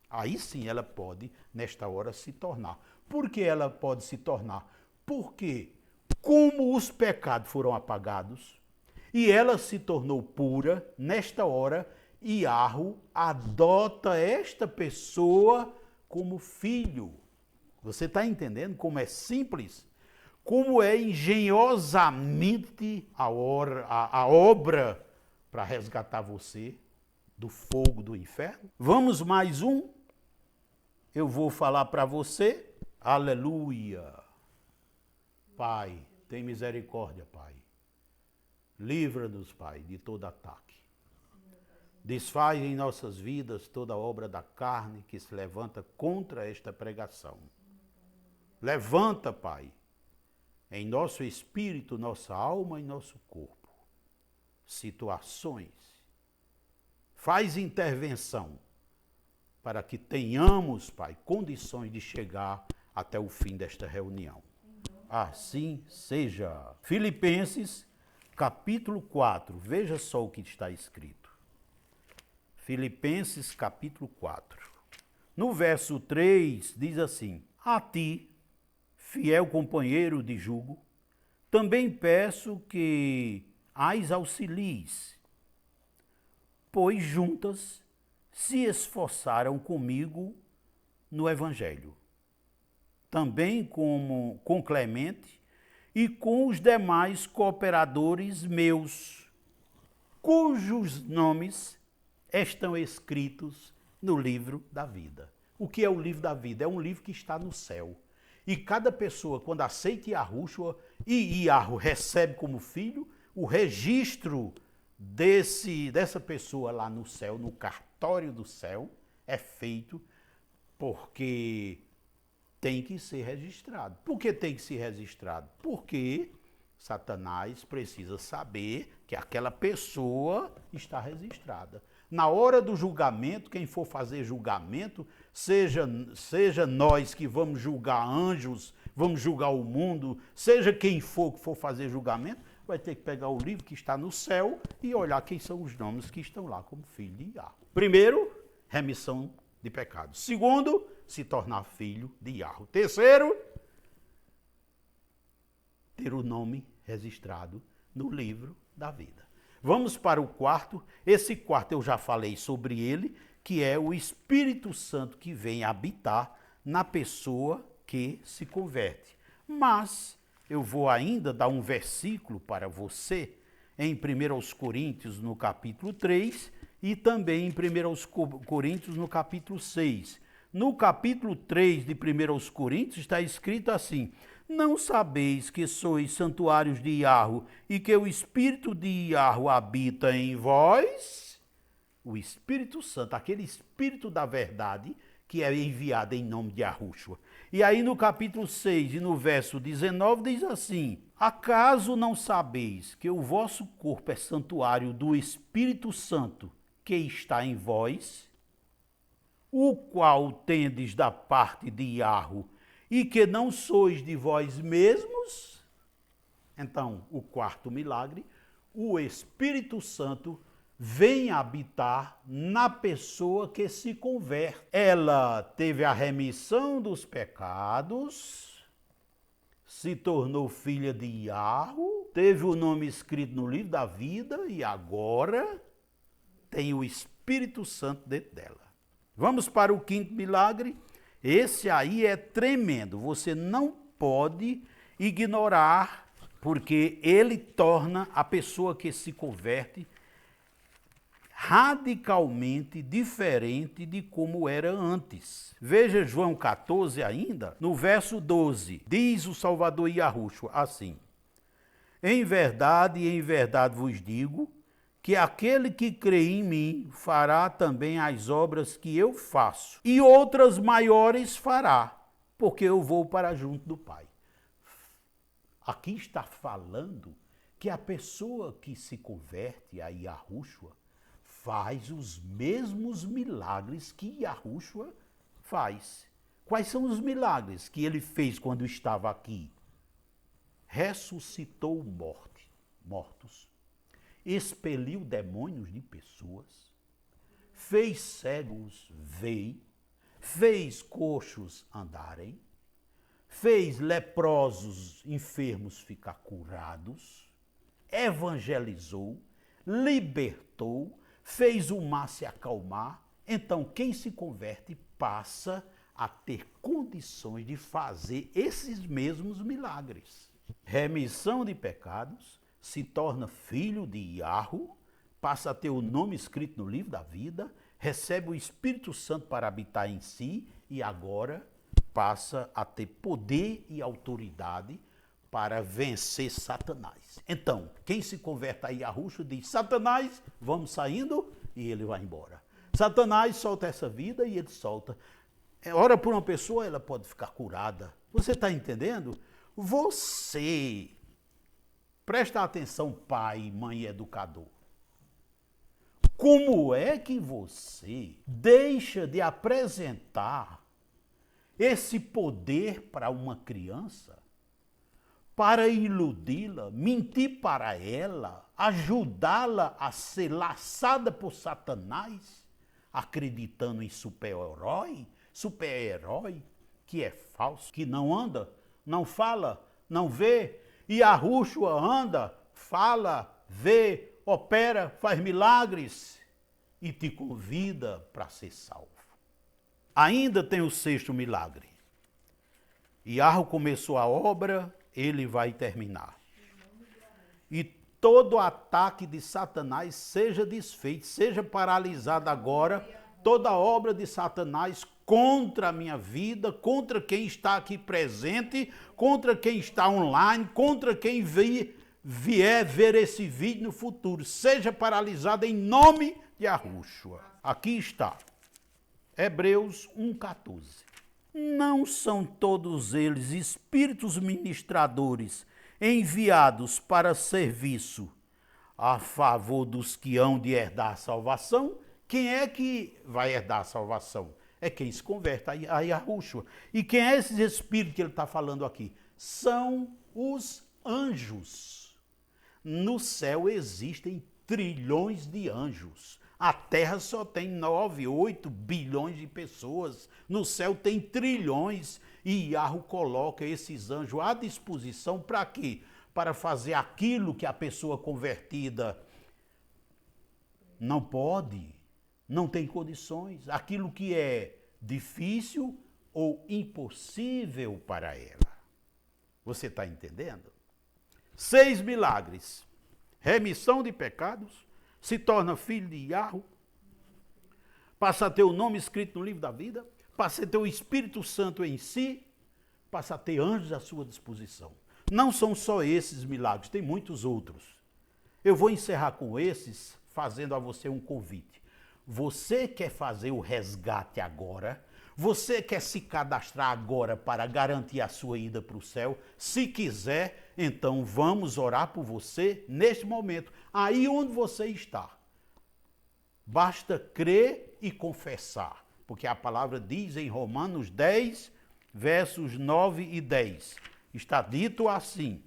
Aí sim ela pode, nesta hora, se tornar. Por que ela pode se tornar? Porque, como os pecados foram apagados, e ela se tornou pura, nesta hora, Iarro adota esta pessoa como filho. Você está entendendo como é simples? Como é engenhosamente a obra para resgatar você do fogo do inferno? Vamos mais um? Eu vou falar para você. Aleluia. Pai, tem misericórdia, Pai. Livra-nos, Pai, de todo ataque. Desfaz em nossas vidas toda obra da carne que se levanta contra esta pregação. Levanta, Pai, em nosso espírito, nossa alma e nosso corpo, situações. Faz intervenção para que tenhamos, Pai, condições de chegar até o fim desta reunião. Assim seja. Filipenses, capítulo 4. Veja só o que está escrito. Filipenses, capítulo 4. No verso 3, diz assim: a ti, fiel companheiro de jugo, também peço que as auxilies, pois juntas se esforçaram comigo no Evangelho. Também com Clemente e com os demais cooperadores meus, cujos nomes estão escritos no livro da vida. O que é o livro da vida? É um livro que está no céu. E cada pessoa, quando aceita Yahushua e Iarro recebe como filho, o registro dessa pessoa lá no céu, no cartório do céu, é feito porque tem que ser registrado. Por que tem que ser registrado? Porque Satanás precisa saber que aquela pessoa está registrada. Na hora do julgamento, quem for fazer julgamento, seja nós que vamos julgar anjos, vamos julgar o mundo, seja quem for que for fazer julgamento, vai ter que pegar o livro que está no céu e olhar quem são os nomes que estão lá como filho de Iarro. Primeiro, remissão de pecados. Segundo, se tornar filho de Iarro. Terceiro, ter o nome registrado no livro da vida. Vamos para o quarto. Esse quarto eu já falei sobre ele, que é o Espírito Santo que vem habitar na pessoa que se converte. Mas eu vou ainda dar um versículo para você em 1 Coríntios, no capítulo 3, e também em 1 Coríntios, no capítulo 6. No capítulo 3 de 1 Coríntios está escrito assim: não sabeis que sois santuários de Iarro e que o Espírito de Iarro habita em vós? O Espírito Santo, aquele Espírito da verdade que é enviado em nome de Yahushua. E aí no capítulo 6 e no verso 19 diz assim: acaso não sabeis que o vosso corpo é santuário do Espírito Santo que está em vós, o qual tendes da parte de Iarro, e que não sois de vós mesmos? Então, o quarto milagre, o Espírito Santo vem habitar na pessoa que se converte. Ela teve a remissão dos pecados, se tornou filha de Iarro, teve o nome escrito no livro da vida e agora tem o Espírito Santo dentro dela. Vamos para o quinto milagre. Esse aí é tremendo, você não pode ignorar, porque ele torna a pessoa que se converte radicalmente diferente de como era antes. Veja João 14 ainda, no verso 12, diz o Salvador Yahushua assim: em verdade vos digo, que aquele que crê em mim fará também as obras que eu faço, e outras maiores fará, porque eu vou para junto do Pai. Aqui está falando que a pessoa que se converte a Yahushua faz os mesmos milagres que Yahushua faz. Quais são os milagres que ele fez quando estava aqui? Ressuscitou mortos, expeliu demônios de pessoas, fez cegos ver, fez coxos andarem, fez leprosos enfermos ficar curados, evangelizou, libertou, fez o mar se acalmar. Então, quem se converte passa a ter condições de fazer esses mesmos milagres. Remissão de pecados, se torna filho de Yahweh, passa a ter o nome escrito no livro da vida, recebe o Espírito Santo para habitar em si e agora passa a ter poder e autoridade para vencer Satanás. Então, quem se converte a Yahushua diz: Satanás, vamos saindo, e ele vai embora. Satanás solta essa vida e ele solta. Ora por uma pessoa, ela pode ficar curada. Você está entendendo? Você, presta atenção, pai, mãe e educador. Como é que você deixa de apresentar esse poder para uma criança, para iludi-la, mentir para ela, ajudá-la a ser laçada por Satanás, acreditando em super-herói que é falso, que não anda, não fala, não vê, e a Yahushua anda, fala, vê, opera, faz milagres e te convida para ser salvo. Ainda tem o sexto milagre. Yahweh começou a obra, ele vai terminar. E todo ataque de Satanás seja desfeito, seja paralisado agora, toda obra de Satanás contra a minha vida, contra quem está aqui presente, contra quem está online, contra quem vier ver esse vídeo no futuro, seja paralisado em nome de Yahushua. Aqui está, Hebreus 1,14. Não são todos eles espíritos ministradores enviados para serviço a favor dos que hão de herdar a salvação? Quem é que vai herdar a salvação? É quem se converte a Yahushua. E quem é esses espíritos que ele está falando aqui? São os anjos. No céu existem trilhões de anjos. A Terra só tem 9, 8 bilhões de pessoas. No céu tem trilhões. E Yahweh coloca esses anjos à disposição para quê? Para fazer aquilo que a pessoa convertida não pode, não tem condições. Aquilo que é difícil ou impossível para ela. Você está entendendo? 6 milagres. Remissão de pecados, se torna filho de Yahweh, passa a ter o nome escrito no livro da vida, passa a ter o Espírito Santo em si, passa a ter anjos à sua disposição. Não são só esses milagres, tem muitos outros. Eu vou encerrar com esses, fazendo a você um convite. Você quer fazer o resgate agora? Você quer se cadastrar agora para garantir a sua ida para o céu? Se quiser, então vamos orar por você neste momento, aí onde você está. Basta crer e confessar, porque a palavra diz em Romanos 10, versos 9 e 10. Está dito assim,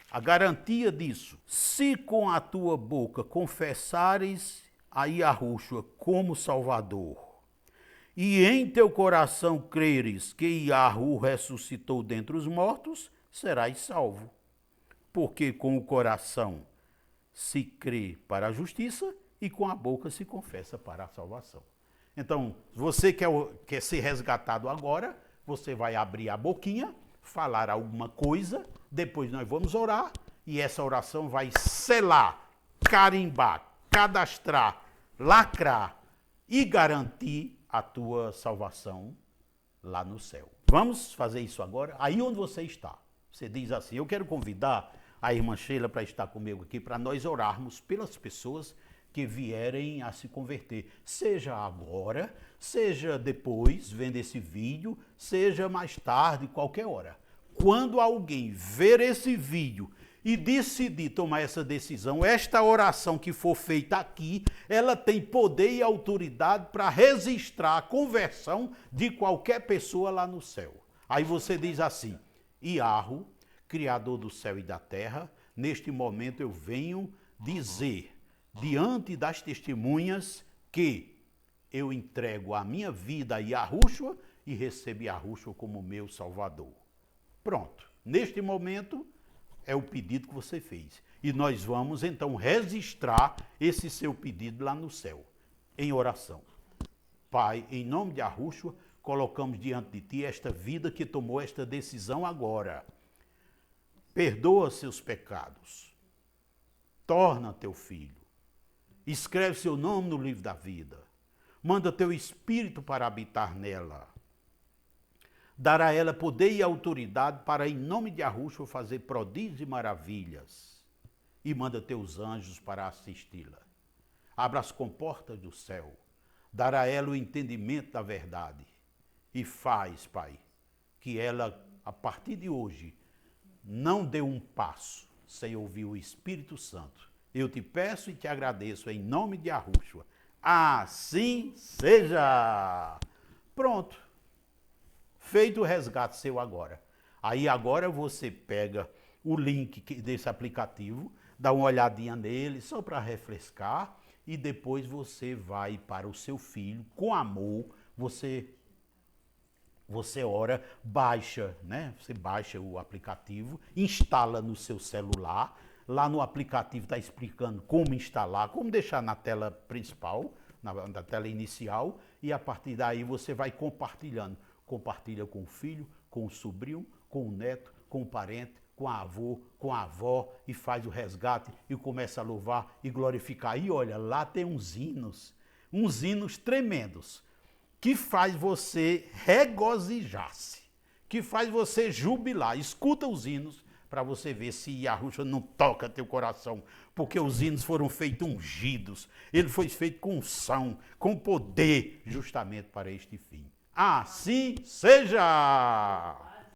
a garantia disso. Se com a tua boca confessares a Yahushua como Salvador, e em teu coração creres que Yahweh ressuscitou dentre os mortos, serás salvo. Porque com o coração se crê para a justiça e com a boca se confessa para a salvação. Então, você quer ser resgatado agora, você vai abrir a boquinha, falar alguma coisa, depois nós vamos orar e essa oração vai selar, carimbar, cadastrar, lacrar e garantir a tua salvação lá no céu. Vamos fazer isso agora? Aí onde você está. Você diz assim, eu quero convidar a irmã Sheila para estar comigo aqui, para nós orarmos pelas pessoas que vierem a se converter. Seja agora, seja depois, vendo esse vídeo, seja mais tarde, qualquer hora. Quando alguém ver esse vídeo e decidir tomar essa decisão, esta oração que for feita aqui, ela tem poder e autoridade para registrar a conversão de qualquer pessoa lá no céu. Aí você diz assim, Yahweh, Criador do céu e da terra, neste momento eu venho dizer, diante das testemunhas, que eu entrego a minha vida a Yahushua e recebo Yahushua como meu Salvador. Pronto. Neste momento, é o pedido que você fez. E nós vamos então registrar esse seu pedido lá no céu, em oração. Pai, em nome de Yahushua, colocamos diante de ti esta vida que tomou esta decisão agora. Perdoa seus pecados. Torna teu filho. Escreve seu nome no livro da vida. Manda teu espírito para habitar nela. Dará a ela poder e autoridade para, em nome de Yahushua, fazer prodígios e maravilhas. E manda teus anjos para assisti-la. Abra as comportas do céu. Dará a ela o entendimento da verdade. E faz, Pai, que ela, a partir de hoje, não dê um passo sem ouvir o Espírito Santo. Eu te peço e te agradeço em nome de Yahushua. Assim seja. Pronto. Feito o resgate seu agora. Aí agora você pega o link desse aplicativo, dá uma olhadinha nele só para refrescar e depois você vai para o seu filho com amor, você ora, baixa, né? Você baixa o aplicativo, instala no seu celular. Lá no aplicativo está explicando como instalar, como deixar na tela principal, na tela inicial, e a partir daí você vai compartilhando. Compartilha com o filho, com o sobrinho, com o neto, com o parente, com a avô, com a avó, e faz o resgate e começa a louvar e glorificar. E olha, lá tem uns hinos tremendos, que faz você regozijar-se, que faz você jubilar. Escuta os hinos para você ver se Yahushua não toca teu coração, porque os hinos foram feitos ungidos, ele foi feito com unção, com poder, justamente para este fim. Assim seja!